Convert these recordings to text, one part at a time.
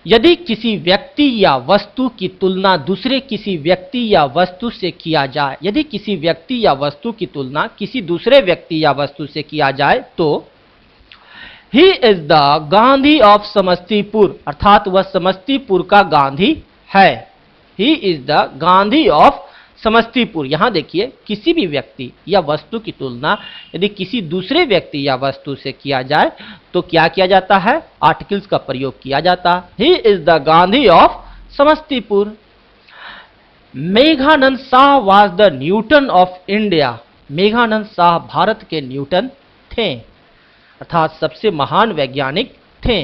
यदि किसी व्यक्ति या वस्तु की तुलना दूसरे किसी व्यक्ति या वस्तु से किया जाए, यदि किसी व्यक्ति या वस्तु की तुलना किसी दूसरे व्यक्ति या वस्तु से किया जाए तो ही is the Gandhi of Samastipur, अर्थात वह समस्तीपुर का गांधी है। He is the Gandhi of Samastipur. यहां देखिए, किसी भी व्यक्ति या वस्तु की तुलना यदि किसी दूसरे व्यक्ति या वस्तु से किया जाए तो क्या किया जाता है? आर्टिकल्स का प्रयोग किया जाता है। He is the Gandhi of Samastipur. Meghanand Shah was the Newton of India. Meghanand Shah Bharat के न्यूटन थे, अर्थात सबसे महान वैज्ञानिक थे।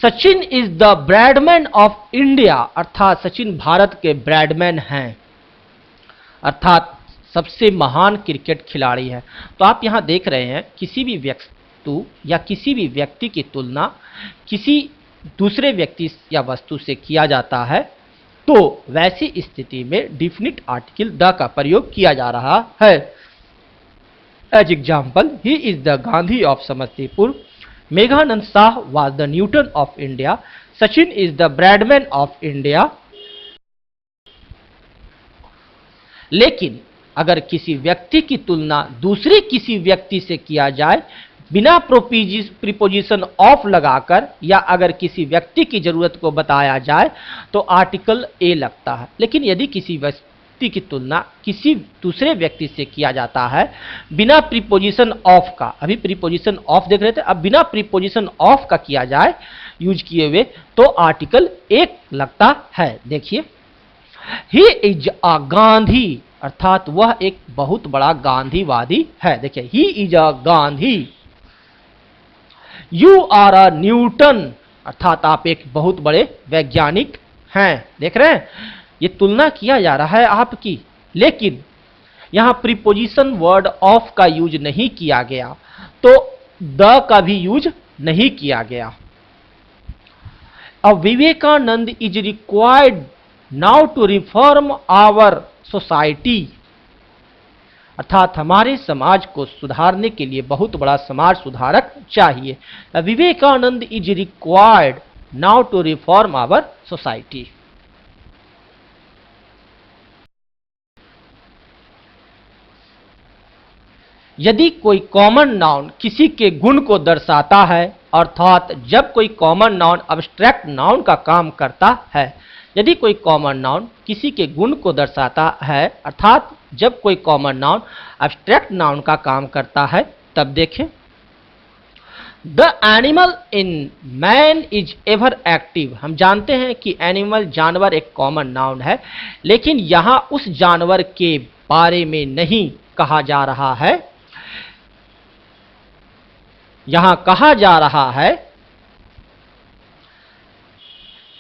Sachin is the Bradman of India, अर्थात सचिन भारत के ब्रैडमैन हैं, अर्थात सबसे महान क्रिकेट खिलाड़ी है। तो आप यहां देख रहे हैं, किसी भी वस्तु या किसी भी व्यक्ति की तुलना किसी दूसरे व्यक्ति या वस्तु से किया जाता है तो वैसी स्थिति में डिफिनिट आर्टिकल द का प्रयोग किया जा रहा है। As example, he is the Gandhi of Samastipur, Meghanand Shah was the Newton of India, Sachin is the Bradman of India। लेकिन अगर किसी व्यक्ति की तुलना दूसरे किसी व्यक्ति से किया जाए बिना प्रीपोजिशन ऑफ लगाकर, या अगर किसी व्यक्ति की जरूरत को बताया जाए तो आर्टिकल ए लगता है। लेकिन यदि किसी व्यक्ति की तुलना किसी दूसरे व्यक्ति से किया जाता है बिना प्रीपोजिशन ऑफ का, अभी प्रीपोजिशन ऑफ देख रहे थे, अब बिना प्रीपोजिशन ऑफ का किया जाए यूज किए हुए तो आर्टिकल एक लगता है। देखिए, ही इज अ गांधी, अर्थात वह एक बहुत बड़ा गांधीवादी है। देखिए, he is a Gandhi. You are a Newton, अर्थात आप एक बहुत बड़े वैज्ञानिक हैं। देख रहे हैं, ये तुलना किया जा रहा है आपकी, लेकिन यहां प्रीपोजिशन वर्ड ऑफ का यूज नहीं किया गया तो द का भी यूज नहीं किया गया। अब Vivekananda is required now to reform our society, अर्थात हमारे समाज को सुधारने के लिए बहुत बड़ा समाज सुधारक चाहिए। Vivekananda is required now to reform our society. यदि कोई कॉमन नाउन किसी के गुण को दर्शाता है, अर्थात जब कोई कॉमन नाउन अब्स्ट्रैक्ट नाउन का काम करता है, यदि कोई कॉमन नाउन किसी के गुण को दर्शाता है, अर्थात जब कोई कॉमन नाउन अब्स्ट्रैक्ट नाउन का काम करता है, तब देखें, the animal in man is ever active. हम जानते हैं कि एनिमल जानवर एक कॉमन नाउन है, लेकिन यहां उस जानवर के बारे में नहीं कहा जा रहा है। यहां कहा जा रहा है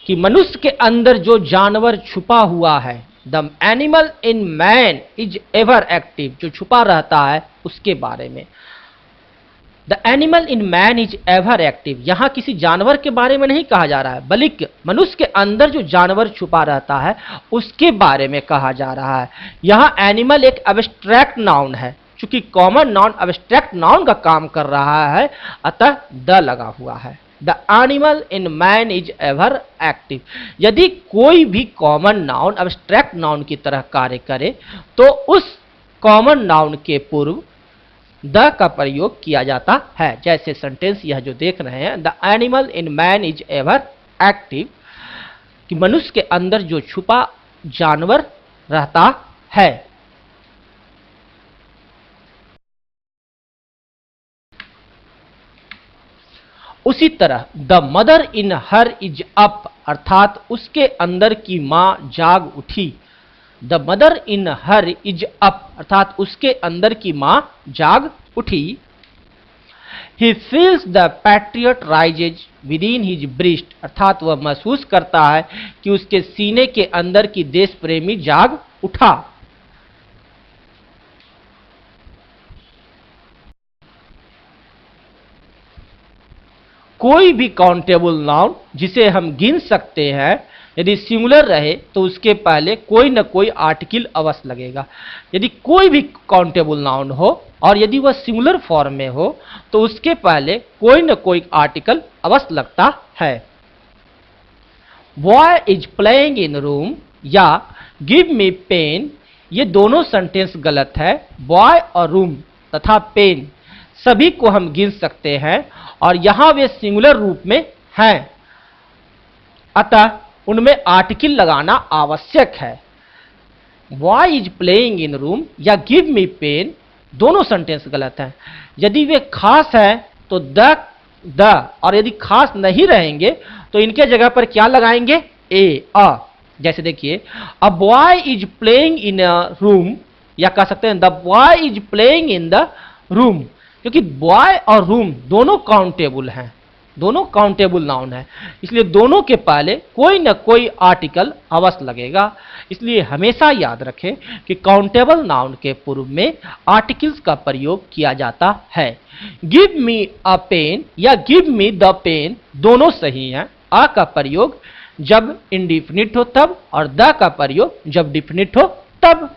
कि मनुष्य के अंदर जो जानवर छुपा हुआ है, the animal in man is ever active, जो छुपा रहता है उसके बारे में। The animal in man is ever active, यहां किसी जानवर के बारे में नहीं कहा जा रहा है, बल्कि मनुष्य के अंदर जो जानवर छुपा रहता है उसके बारे में कहा जा रहा है। यहां एनिमल एक एब्स्ट्रैक्ट नाउन है, चूंकि कॉमन नाउन एब्स्ट्रैक्ट नाउन का काम कर रहा है, अतः द लगा हुआ है। The animal in man is ever active. यदि कोई भी कॉमन नाउन एब्स्ट्रैक्ट नाउन की तरह कार्य करे तो उस कॉमन नाउन के पूर्व द का प्रयोग किया जाता है। जैसे सेंटेंस यह जो देख रहे हैं, the animal in man is ever active, कि मनुष्य के अंदर जो छुपा जानवर रहता है। उसी तरह the mother in her is up, अर्थात उसके अंदर की मां जाग उठी। The mother in her is up, अर्थात उसके अंदर की मां जाग उठी। He feels the patriot rises with in his breast, अर्थात वह महसूस करता है कि उसके सीने के अंदर की देश प्रेमी जाग उठा। कोई भी काउंटेबल नाउन जिसे हम गिन सकते हैं, यदि सिंगुलर रहे तो उसके पहले कोई न कोई आर्टिकल अवश्य लगेगा। यदि कोई भी काउंटेबल नाउन हो और यदि वह सिंगुलर फॉर्म में हो तो उसके पहले कोई न कोई आर्टिकल अवश्य लगता है। Boy is playing in room या गिव मी पेन, ये दोनों सेंटेंस गलत है। बॉय और रूम तथा पेन सभी को हम गिन सकते हैं और यहां वे सिंगुलर रूप में हैं, अतः उनमें आर्टिकल लगाना आवश्यक है। Boy is playing in room या गिव मी पेन दोनों सेंटेंस गलत हैं। यदि वे खास हैं तो द और यदि खास नहीं रहेंगे तो इनके जगह पर क्या लगाएंगे? अ। जैसे देखिए, a boy is playing in a room, या कह सकते हैं the boy is playing in the room, क्योंकि बॉय और रूम दोनों काउंटेबल हैं, दोनों काउंटेबल नाउन है, इसलिए दोनों के पहले कोई न कोई आर्टिकल अवश्य लगेगा। इसलिए हमेशा याद रखें कि काउंटेबल नाउन के पूर्व में आर्टिकल्स का प्रयोग किया जाता है। गिव मी अ पेन या गिव मी द पेन दोनों सही हैं। अ का प्रयोग जब इंडिफिनिट हो तब और द का प्रयोग जब डिफिनिट हो तब।